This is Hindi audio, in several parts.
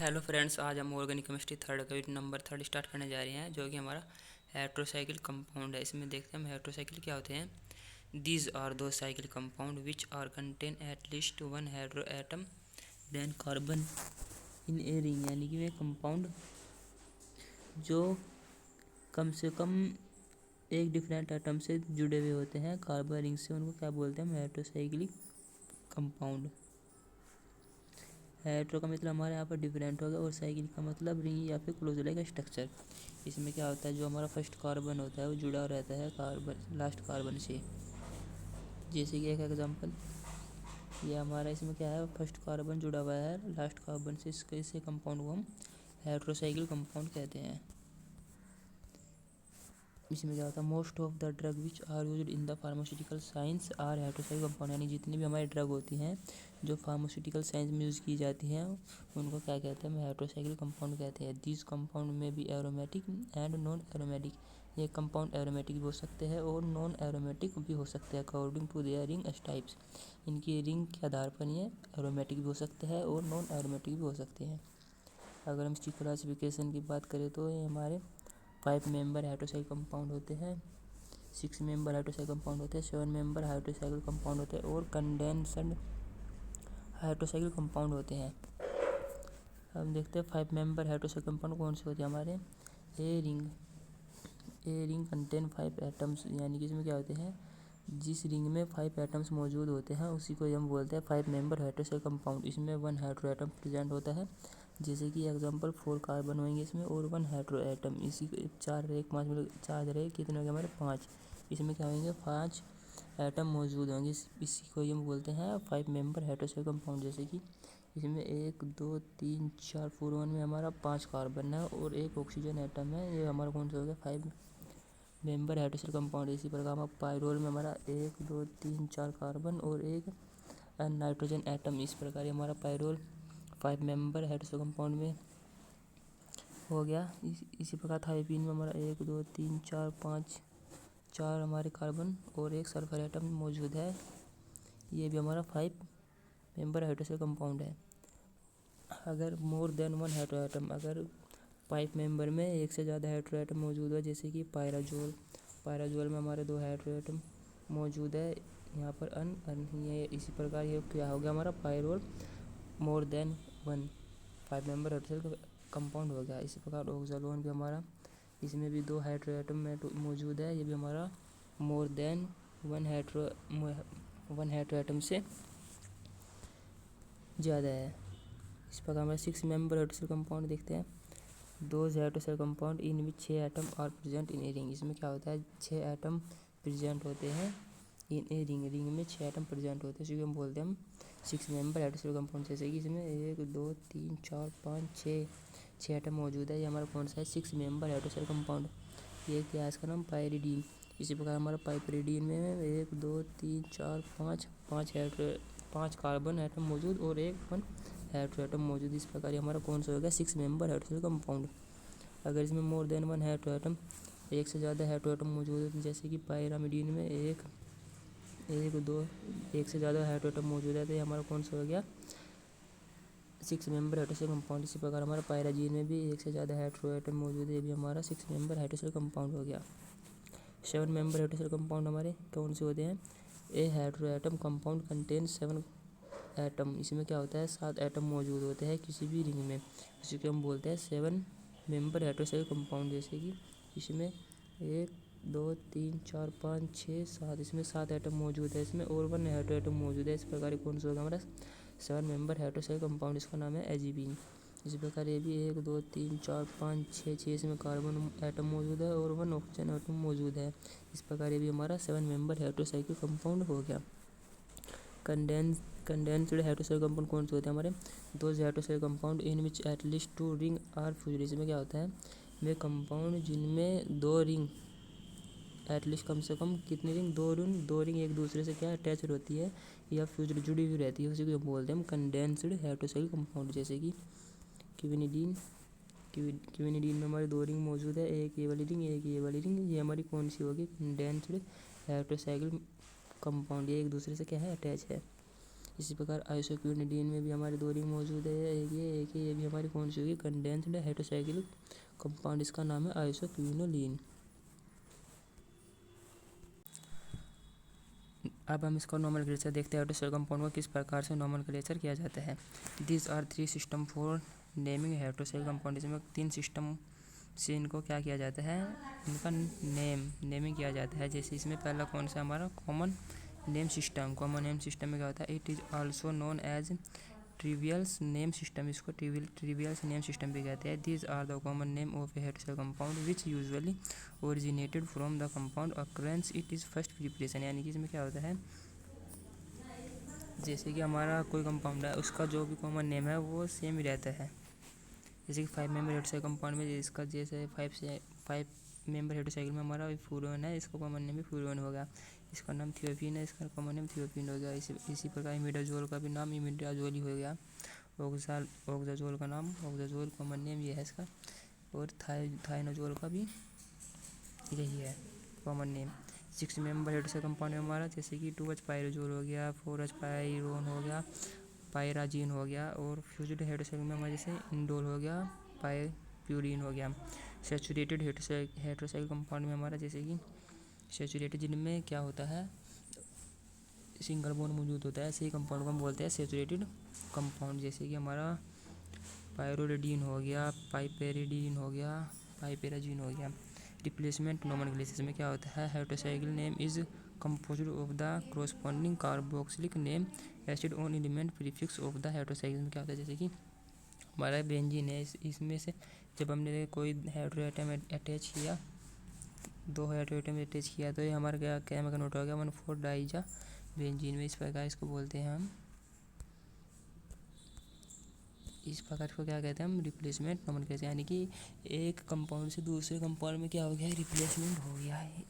हेलो फ्रेंड्स, आज हम ऑर्गेनिक केमिस्ट्री थर्ड का यूनिट नंबर 3 स्टार्ट करने जा रहे हैं, जो कि हमारा हेट्रोसाइकिल कंपाउंड है। इसमें देखते हैं हम हेट्रोसाइकिल क्या होते हैं। दीज आर दो cycle compound which are contain at least one hetero atom then carbon in a ring, यानी कि वे कंपाउंड जो कम से कम एक डिफरेंट एटम से जुड़े हुए होते हैं कार्बन रिंग से, उनको क्या बोलते हैं हम हेट्रोसाइक्लिक कंपाउंड। हेट्रो का मतलब हमारे यहाँ पर डिफरेंट होगा और साइकिल का मतलब रिंग या फिर क्लोजर का स्ट्रक्चर। इसमें क्या होता है, जो हमारा फर्स्ट कार्बन होता है वो जुड़ा रहता है कार्बन लास्ट कार्बन से। जैसे कि एक एग्जांपल, ये हमारा इसमें क्या है, फर्स्ट कार्बन जुड़ा हुआ है लास्ट कार्बन से, इसे कंपाउंड को हम हेट्रोसाइकिल कंपाउंड कहते हैं। इसमें क्या होता है, most of the drug which are used in the pharmaceutical science are heterocycle compound, यानी जितनी भी हमारी ड्रग होती हैं जो फार्मास्यूटिकल साइंस में यूज़ की जाती हैं उनको क्या कहते हैं, हम हेट्रोसाइकिल कंपाउंड कहते हैं। दिस कंपाउंड में भी एरोमेटिक एंड नॉन एरोमेटिक, ये कंपाउंड एरोमेटिक भी हो सकते हैं और नॉन एरोमेटिक भी हो सकते हैं according to their ring types. इनकी रिंग के आधार पर ये एरोमेटिक भी हो सकते हैं और नॉन एरोमेटिक भी हो सकते हैं। अगर हम इसकी क्लासिफिकेशन की बात करें तो ये हमारे 5 मेंबर हाइड्रोसाइकिल कंपाउंड होते हैं, 6 मेंबर हाइड्रोसाइकिल कंपाउंड होते हैं, 7 मेंबर हाइड्रोसाइकिल कंपाउंड होते हैं और कंडेंस्ड हाइड्रोसाइकिल कंपाउंड होते हैं। हम देखते हैं 5 मेंबर हाइड्रोसाइकिल कंपाउंड कौन से होते हैं हमारे। ए रिंग कंटेन 5 एटम्स, यानी कि इसमें क्या होते हैं, जिस रिंग में 5 एटम्स मौजूद होते हैं उसी को हम बोलते हैं 5 मेंबर हाइड्रोसाइकिल कंपाउंड। इसमें 1 हाइड्रो एटम प्रेजेंट होता है, जैसे कि एग्जांपल 4 कार्बन होंगे इसमें और 1 हाइड्रो एटम। इसी 4 रहे 5 मिल 4 रहे कितने हो गए हमारे 5। इसमें क्या होंगे 5 एटम मौजूद होंगे, इसी को हम बोलते हैं 5 मेंबर हाइड्रोसाइकिल कंपाउंड। जैसे कि इसमें 1 2 3 4 4 1 में हमारा 5 कार्बन है और 1 ऑक्सीजन एटम है, ये हमारा कौन सा हो गया 5 मेंबर हाइड्रोसाइकिल कंपाउंड। इसी प्रकार हम पायरोल में हमारा 1 2 3 4 कार्बन और 1 नाइट्रोजन एटम, इस प्रकार हमारा पायरोल 5 मेंबर हाइड्रोसाइकिल कंपाउंड में हो गया। इसी प्रकार थाइपीन में हमारा 1 2 3 4 5 4 हमारे कार्बन और 1 सल्फर एटम मौजूद है, ये भी हमारा 5 मेंबर हाइड्रोसाइकिल कंपाउंड है। अगर मोर देन 1 हाइड्रो एटम, अगर 5 मेंबर में एक से ज़्यादा हाइड्रो एटम मौजूद है, जैसे कि पायराजोल में हमारे 2 हाइड्रो एटम मौजूद है, यहाँ पर अन ये इसी प्रकार ये क्या हो गया हमारा pyrrole more than 1 5 member hydrocycle compound हो गया। इसी प्रकार ऑक्सालोन भी हमारा, इसमें भी 2 हाइड्रो एटम मौजूद है, ये भी हमारा मोर देन 1 हाइड्रो एटम से ज़्यादा है। इस प्रकार हमारे 6 मेंबर हाइड्रोसाइकिल कंपाउंड देखते हैं। 2 hydrocycle compound in which 6 atom are present in a ring. इसमें क्या होता है, 6 एटम प्रेजेंट होते हैं इन ए रिंग में 6 एटम प्रेजेंट होते हैं, इसलिए हम बोलते हैं हम 6 मेंबर हाइड्रोसाइकिल कंपाउंड। जैसे कि इसमें 1 2 3 4 5 6 एटम मौजूद है, ये हमारा कौन सा है 6 मेंबर हाइड्रोसाइकिल कंपाउंड। ये क्या है, इसका नाम पायरिडीन। इसी प्रकार हमारा पाइपरिडीन में 1 2 3 4 5 कार्बन एटम मौजूद और 1 हाइड्रो एटम मौजूद। इस प्रकार हमारा कौन सा हो गया 6 मेंबर हाइड्रोसाइकिल कंपाउंड। अगर इसमें मोर देन 1 हाइड्रो एटम, एक से ज़्यादा हाइड्रो एटम मौजूद है, जैसे कि पायरामिडीन में एक से ज़्यादा हाइड्रो एटम मौजूद है, तो ये हमारा कौन सा हो गया 6 मेंबर हाइड्रोसाइकिल कंपाउंड। इसी प्रकार हमारा पायराजीन में भी एक से ज़्यादा हाइड्रो एटम मौजूद है, ये भी हमारा 6 मेंबर हाइड्रोसाइकिल कंपाउंड हो गया। 7 मेंबर हाइड्रोसाइकिल कंपाउंड हमारे कौन से होते हैं, a hydro atom compound contain 7 atom. इसमें क्या होता है 7 एटम मौजूद होते हैं किसी भी रिंग में, इसी को हम बोलते हैं 7 मेंबर हाइड्रोसाइकिल कंपाउंड। जैसे कि इसमें 1 2 3 4 5 6 7, इसमें 7 एटम मौजूद है इसमें और 1 हाइड्रो एटम मौजूद है। इस प्रकार कौन सा होगा हमारा 7 मेंबर हाइड्रोसाइकिल कंपाउंड, इसका नाम है एजीबीन। इसी प्रकार ये भी 1 2 3 4 5 6 इसमें कार्बन एटम मौजूद है और 1 ऑक्सीजन एटम मौजूद है। इस प्रकार ये भी हमारा 7 मेंबर हाइड्रोसाइकिल कंपाउंड हो गया। कंडेंस्ड हाइड्रोसाइकिल कंपाउंड कौन से होते हैं हमारे, 2 hydrocycle compound in which at least 2 ring are fused. इसमें क्या होता है, वे कंपाउंड जिनमें 2 रिंग, एटलीस्ट कम से कम कितनी रिंग, 2 रिंग एक दूसरे से क्या अटैच होती है या फ्यूज्ड जुड़ी हुई रहती है, उसी को बोलते हैं हम कंडेंस्ड हाइड्रोसाइकिल कंपाउंड। जैसे कि क्विनिडीन में हमारी 2 रिंग मौजूद है, एक ये वाली रिंग एक ये वाली रिंग, ये हमारी कौन सी होगी कंडेंस्ड हाइड्रोसाइकिल कंपाउंड, ये एक दूसरे से क्या है अटैच है। इसी प्रकार आइसोक्विनोलिन में भी हमारे 2 रिंग मौजूद है, एक ये भी हमारी कौन सी होगी, कंडेंस्ड हेटेरोसाइक्लिक कंपाउंड, इसका नाम है आइसोक्विनोलिन। अब हम इसका नोमेनक्लेचर देखते हैं, हेटेरोसाइक्लिक कंपाउंड को किस प्रकार से नोमेनक्लेचर किया जाता है। These are 3 system for naming heterocyclic compound, इसमें 3 सिस्टम से इनको क्या किया जाता है, इनका नेमिंग किया जाता है। जैसे इसमें पहला कौन सा हमारा कॉमन नेम सिस्टम में क्या होता है, it is also known as trivials name system, इसको ट्रिवियल्स नेम सिस्टम भी कहते हैं। These are the common name of a heterocyclic compound which usually originated from the compound occurrence it is first preparation, यानी कि इसमें क्या होता है, जैसे कि हमारा कोई कंपाउंड है उसका जो भी कॉमन नेम है वो सेम ही रहता है। जैसे कि 5 मेंबर हेटेरोसाइक्लिक कंपाउंड में इसका जैसे 5 मेंबर हेटेरोसाइक्लिक में हमारा फ्यूरोन है, इसका कॉमन नेम भी फ्यूरोन होगा, इसका नाम थियोपीन है, इसका कॉमन नेम थियोपीन हो गया। इसी प्रकार इमिडाजोल का भी नाम इमिडाजोल ही हो गया। ऑक्साजोल का नाम ऑक्साजोल कॉमन नेम ये है इसका, और थाइनोजोल का भी यही है common name. 6 member heterocyclic compound में हमारा जैसे कि 2H पायरोजोल हो गया, 4H पायरोन हो गया, पायराजीन हो गया, और फ्यूज्ड हेटेरोसाइक्लिक में हमारे जैसे इंडोल हो गया, पायप्यूरिन हो गया। सैचुरेटेड हेटेरोसाइक्लिक कंपाउंड में हमारा जैसे कि सैचुरेटेड, जिनमें क्या होता है सिंगल बॉन्ड मौजूद होता है, ऐसे ही कंपाउंड को हम बोलते हैं सैचुरेटेड कंपाउंड। जैसे कि हमारा पायरोडिन हो गया, पाइपेरिडीन हो गया, पाइपेराजीन हो गया। रिप्लेसमेंट नोमेनक्लेचर में क्या होता है, heterocyclic name is composed of the corresponding carboxylic name acid on element prefix of the heterocyclic में क्या होता है, जैसे कि हमारा बेंजीन है, इसमें से जब हमने कोई हेटेरोएटम अटैच किया, 2 हेटेरोएटम अटैच किया तो ये हमारा क्या केमिकल नोट हो गया 1,4 डाइजा बेंजीन में। इस प्रकार इसको बोलते हैं हम, इस प्रकार को क्या कहते हैं हम, रिप्लेसमेंट नोमेनक्लेचर, यानी कि एक कंपाउंड से दूसरे कंपाउंड में क्या हो गया है, रिप्लेसमेंट हो गया है।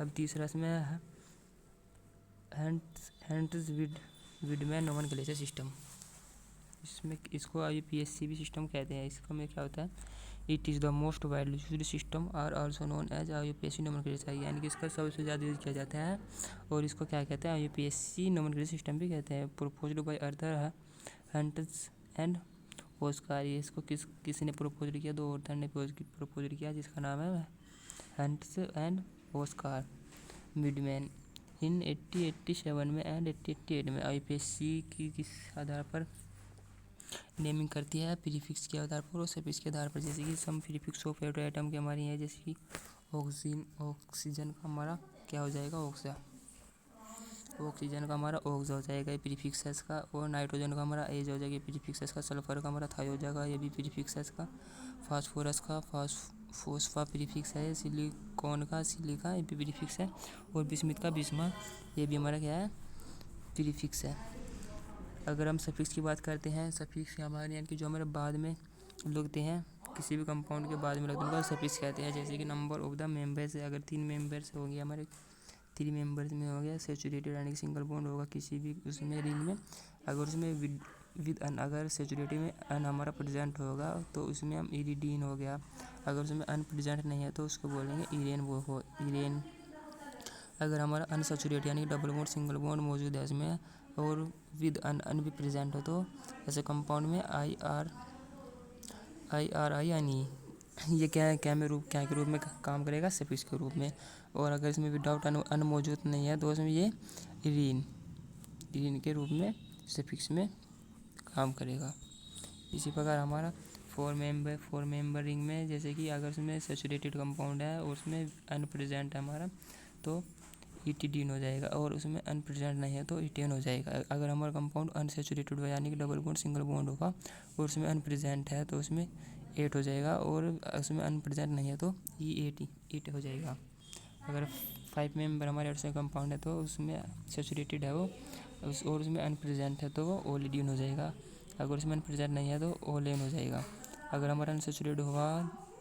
अब तीसरा इसमें हैंट्स विडमैन नोमेनक्लेचर सिस्टम, इसमें इसको IUPAC सिस्टम कहते हैं। इसको में क्या होता है, it is the most widely used system are also known as IUPAC nomenclature, यानी कि इसका सबसे ज़्यादा यूज किया जाता है और इसको क्या कहते हैं, IUPAC नोमेनक्लेचर सिस्टम भी कहते हैं। Proposed bye Arthur hunts and Oscar, ये इसको किसने प्रपोज किया, 2 ऑर्थर ने प्रपोज किया, जिसका नाम है हंट्स एंड ओस्कार विडमैन इन 1887 में एंड 1888 में। IUPAC की किस आधार पर नेमिंग करती है, प्रीफिक्स के आधार पर और सफिक्स के आधार पर। जैसे कि सम प्रीफिक्स ऑफ एटम की हमारी है, जैसे कि ऑक्सीजन का हमारा क्या हो जाएगा, ऑक्सीजन का हमारा ऑक्स हो जाएगा प्रीफिक्स एस का, और नाइट्रोजन का हमारा एज हो जाएगा प्रीफिक्स एस का, सल्फर का हमारा थाई हो जाएगा, ये भी प्रीफिक्स एस का, फास्फोरस का फोस्फा प्रीफिक्स है, सिलिकॉन का सिलिका ये भी प्रीफिक्स है, और बिस्मिथ का बिस्मा ये भी हमारा क्या है, प्रीफिक्स है। अगर हम सफिक्स की बात करते हैं, सफिक्स हमारे यानी कि जो हमारे बाद में लगते हैं, किसी भी कंपाउंड के बाद में लगते हैं उनको सफिक्स कहते हैं। जैसे कि नंबर ऑफ द मेंबर्स है, अगर 3 मेंबर्स हो गए हमारे, 3 मेंबर्स में हो गया सैचुरेटेड, यानी कि सिंगल बॉन्ड होगा किसी भी उसमें रिंग में, अगर उसमें विद अन, अगर सैचुरेटेड में अन हमारा प्रेजेंट होगा तो उसमें हम इरिडीन हो गया, अगर उसमें अन प्रेजेंट नहीं है तो उसको बोलेंगे इरेन। अगर हमारा अनसैचुरेटेड यानी डबल बॉन्ड सिंगल बॉन्ड मौजूद है उसमें, और विद अन भी प्रेजेंट हो, तो ऐसे कंपाउंड में IRI यानी ये क्या है, क्या के रूप में काम करेगा, सफिक्स के रूप में। और अगर इसमें विदाउट अन मौजूद नहीं है तो उसमें ये इरीन के रूप में सफिक्स में काम करेगा। इसी प्रकार हमारा 4 मेंबर रिंग में, जैसे कि अगर उसमें सैचुरेटेड कंपाउंड है और उसमें अनप्रेजेंट है हमारा, तो इटिडीन हो जाएगा, और उसमें अनप्रेजेंट नहीं है तो इटेन हो जाएगा। अगर हमारा कंपाउंड अनसैचुरेटेड हो यानी कि डबल बॉन्ड सिंगल बॉन्ड होगा और उसमें अनप्रेजेंट है तो उसमें 8 हो जाएगा, और उसमें अनप्रेजेंट नहीं है तो ईट हो जाएगा। अगर 5 मेंबर हमारे से कंपाउंड है तो उसमें सैचुरेटेड है वो और उसमें अनप्रेजेंट है तो वो ओलिडीन हो जाएगा, अगर उसमें अनप्रेजेंट नहीं है तो ओलेन हो जाएगा। अगर हमारा अनसैचुरेटेड हुआ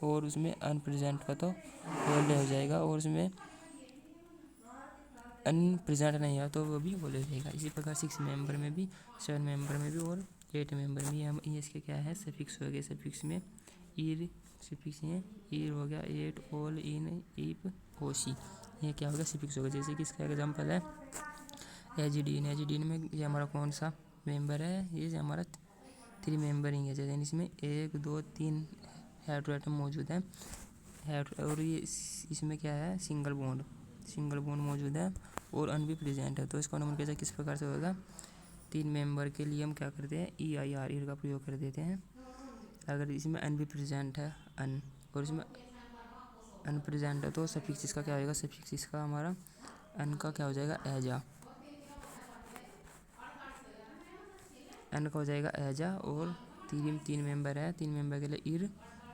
और उसमें अनप्रेजेंट का तो ओले हो जाएगा, और उसमें अनप्रेजेंट नहीं है तो वो भी ओले हो जाएगा। इसी प्रकार 6 मेंबर में भी, 7 मेंबर में भी और 8 मेंबर में हम ये इसके क्या है, सफिक्स हो गए। सफिक्स में ईर सफिक्स है, ईर हो गया, एट, ओल, इन, ईप, ओसी, ये क्या होगा, सफिक्स होगा। जैसे कि इसका एग्जांपल है एजिडीन में ये हमारा कौन सा मेंबर है, ये हमारा 3 मेंबरिंग है, जैसे इसमें 1 2 3 हेटेरोएटम मौजूद है और ये इसमें क्या है, सिंगल बॉन्ड मौजूद है और अन भी प्रेजेंट है। तो इसका नोमेनक्लेचर किस प्रकार से होगा, 3 मेंबर के लिए हम क्या करते हैं, EIR का प्रयोग कर देते हैं। अगर इसमें अन भी प्रेजेंट है अन, और इसमें अनप्रेजेंट है तो सफिक्स इसका क्या होगा, सफिक्स इसका हमारा अन का क्या हो जाएगा, एजा, अन का हो जाएगा एजा। और 3 मेंबर है, 3 मेंबर के लिए इर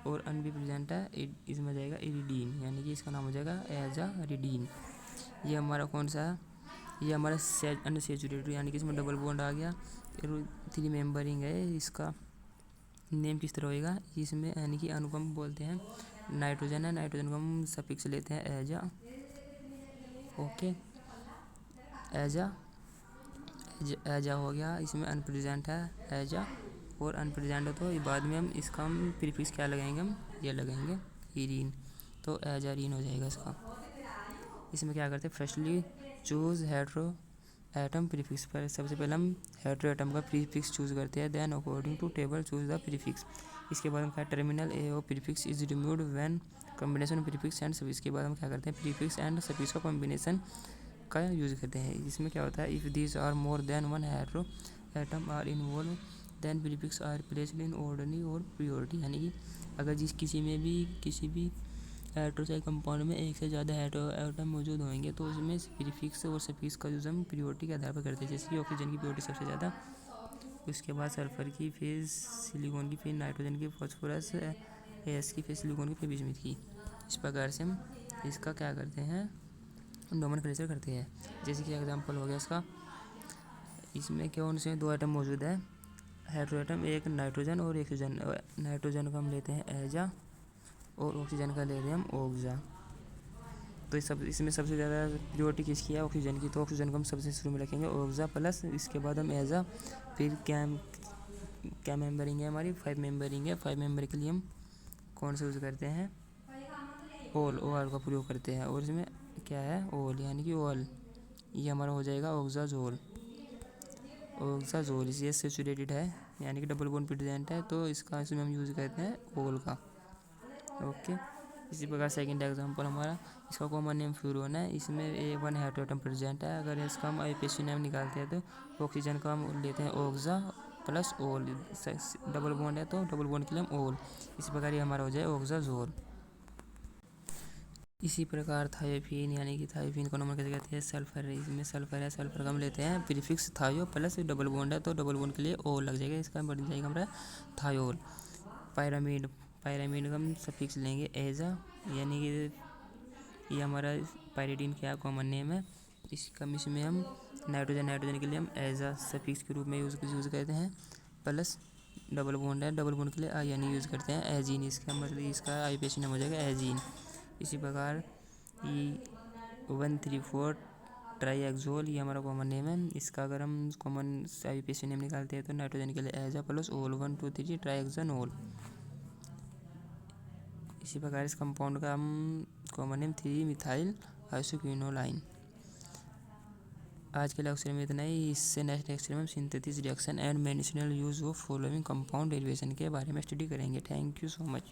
और अन भी प्रेजेंट है, इसमें हो जाएगा इरिडीन, यानी कि इसका नाम हो जाएगा एजा रिडीन। ये हमारा कौन सा है, ये हमारा अनसैचुरेटेड, यानी कि इसमें डबल बॉन्ड आ गया, 3 मेंबरिंग है, इसका नेम किस तरह होएगा, इसमें यानी कि अणु को हम बोलते हैं नाइट्रोजन है, नाइट्रोजन को हम सफिक्स लेते हैं एजा, ओके, एजा हो गया। इसमें अनप्रेजेंट है एजा और अनप्रेजेंट है तो बाद में हम इसका हम प्रीफिक्स क्या लगाएंगे, हम ये लगाएंगे इरीन, तो एजारीन हो जाएगा इसका। इसमें क्या करते हैं, firstly choose hetero atom prefix, पर सबसे पहले हम हेट्रो एटम का प्रीफिक्स चूज करते हैं, then according to table choose the prefix. इसके बाद हम क्या, terminal a of prefix is removed when combination prefix and suffix. के बाद हम क्या करते हैं, प्रीफिक्स एंड सफिक्स का कॉम्बिनेशन का यूज करते हैं। इसमें क्या होता है, if these are more than one hetero atom are involve then prefix are placed in orderly और प्रियोरिटी, यानी कि अगर किसी भी हेट्रोसाइड कंपाउंड में एक से ज़्यादा हेट्रो एटम मौजूद होंगे तो उसमें प्रीफिक्स और सफिक्स का यूज़ हम प्रियोरिटी के आधार पर करते हैं। जैसे कि ऑक्सीजन की प्रियोरिटी सबसे ज़्यादा, उसके बाद सल्फर की, फिर सिलिकॉन की, फिर नाइट्रोजन की, फॉस्फोरस, एस की, फिर सिलिकॉन की, फिर बिस्मुथ की। इस प्रकार से हम इसका क्या करते हैं, नोमेनक्लेचर करते हैं। जैसे कि एग्जांपल हो गया इसका, इसमें कौन से 2 एटम मौजूद है, हेट्रो एटम, एक नाइट्रोजन और एक ऑक्सीजन। नाइट्रोजन का हम लेते हैं एजा और ऑक्सीजन का लेते हैं हम ओक्सा। तो इसमें सबसे ज़्यादा प्रियोरिटी किसकी है, ऑक्सीजन की, तो ऑक्सीजन को हम सबसे शुरू में रखेंगे ओक्सा प्लस, इसके बाद हम एजा, फिर क्या मेंबरिंग है हमारी, 5 मेंबरिंग है। 5 मेंबर के लिए हम कौन सा यूज़ करते हैं, ओल का प्रयोग करते हैं। और इसमें क्या है, ओल, यानी कि ओल, ये हमारा हो जाएगा ओक्साजोल, ये सैचुरेटेड है, यानी कि डबल बॉन्ड प्रेजेंट है, तो इसका इसमें हम यूज़ करते हैं ओल का, ओके। इसी प्रकार सेकंड एग्जांपल हमारा, इसका कॉमन नेम फ्यूरोन है, इसमें 1 हेट्रो एटम प्रेजेंट है। अगर इसका हम आईपीएससी नेम निकालते हैं तो ऑक्सीजन का हम लेते हैं ओक्सा प्लस ओल, डबल बॉन्ड है तो डबल बॉन्ड के लिए हम ओल, इसी प्रकार ये हमारा हो जाए ओक्साजोल। इसी प्रकार थायोफीन, यानी कि थायोफीन को नंबर कैसे कहते हैं, सल्फर, इसमें सल्फर है, सल्फर का हम लेते हैं प्रीफिक्स थायो प्लस डबल बॉन्ड है तो डबल बॉन्ड के लिए ओ लग जाएगा, इसका बन जाएगा हमारा थायोल। पायरामिड का हम सफिक्स लेंगे एजा, यानी कि ये हमारा पायरिडीन क्या कॉमन नेम है, इसमें हम नाइट्रोजन के लिए हम एजा सफिक्स के रूप में यूज़ करते हैं, प्लस डबल बॉन्ड है, डबल बॉन्ड के लिए आई यानी यूज़ करते हैं एजीन, इसका मतलब इसका आईपीएससी नेम हो जाएगा एजीन। इसी प्रकार E134 ट्राईएक्सोल, ये हमारा कॉमन नेम है, इसका अगर हम कॉमन आईपीएससी नेम निकालते हैं तो नाइट्रोजन के लिए एजा प्लस ओल 1 2 3 ट्राईएक्सोनोल। इसी प्रकार इस कंपाउंड का हम कॉमन नेम 3 मिथाइल आइसोक्विनोलाइन। आज के लेक्चर में इतना ही, इससे नेक्स्ट लेक्चर में हम synthesis reaction and medicinal use of following compound derivation के बारे में स्टडी करेंगे। Thank you so much.